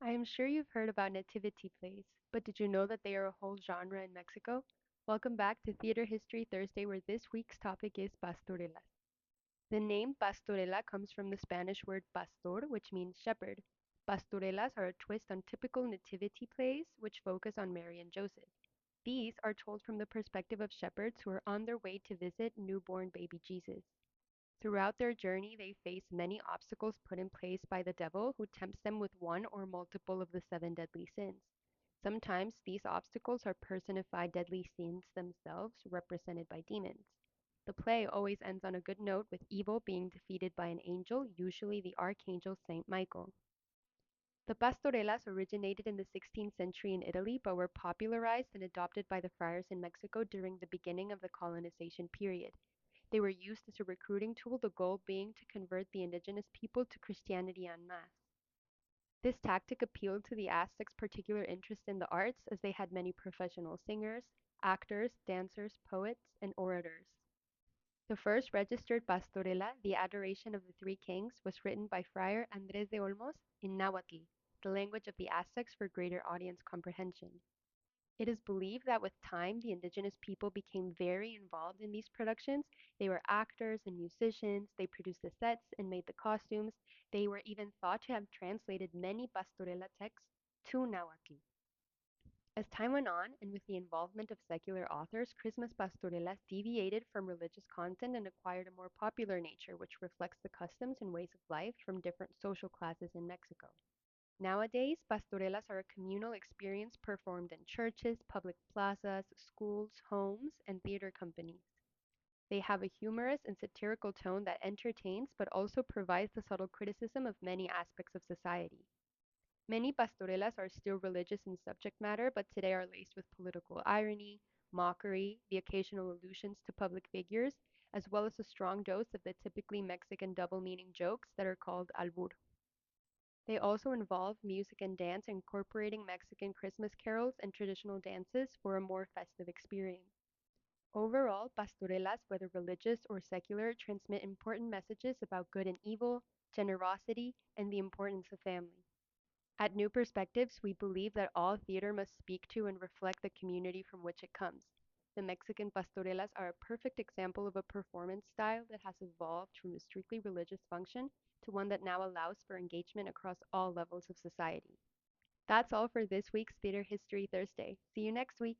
I am sure you've heard about nativity plays, but did you know that they are a whole genre in Mexico? Welcome back to Theater History Thursday, where this week's topic is pastorelas. The name pastorela comes from the Spanish word pastor, which means shepherd. Pastorelas are a twist on typical nativity plays, which focus on Mary and Joseph. These are told from the perspective of shepherds who are on their way to visit newborn baby Jesus. Throughout their journey, they face many obstacles put in place by the devil, who tempts them with one or multiple of the seven deadly sins. Sometimes these obstacles are personified deadly sins themselves, represented by demons. The play always ends on a good note, with evil being defeated by an angel, usually the archangel Saint Michael. The pastorelas originated in the 16th century in Italy, but were popularized and adopted by the friars in Mexico during the beginning of the colonization period. They were used as a recruiting tool, the goal being to convert the indigenous people to Christianity en masse. This tactic appealed to the Aztecs' particular interest in the arts, as they had many professional singers, actors, dancers, poets, and orators. The first registered pastorela, The Adoration of the Three Kings, was written by Friar Andrés de Olmos in Nahuatl, the language of the Aztecs, for greater audience comprehension. It is believed that with time, the indigenous people became very involved in these productions. They were actors and musicians, they produced the sets and made the costumes. They were even thought to have translated many pastorela texts to Nahuatl. As time went on, and with the involvement of secular authors, Christmas pastorelas deviated from religious content and acquired a more popular nature, which reflects the customs and ways of life from different social classes in Mexico. Nowadays, pastorelas are a communal experience performed in churches, public plazas, schools, homes, and theater companies. They have a humorous and satirical tone that entertains but also provides the subtle criticism of many aspects of society. Many pastorelas are still religious in subject matter, but today are laced with political irony, mockery, the occasional allusions to public figures, as well as a strong dose of the typically Mexican double meaning jokes that are called albur. They also involve music and dance, incorporating Mexican Christmas carols and traditional dances for a more festive experience. Overall, pastorelas, whether religious or secular, transmit important messages about good and evil, generosity, and the importance of family. At New Perspectives, we believe that all theater must speak to and reflect the community from which it comes. The Mexican pastorelas are a perfect example of a performance style that has evolved from a strictly religious function to one that now allows for engagement across all levels of society. That's all for this week's Theater History Thursday. See you next week.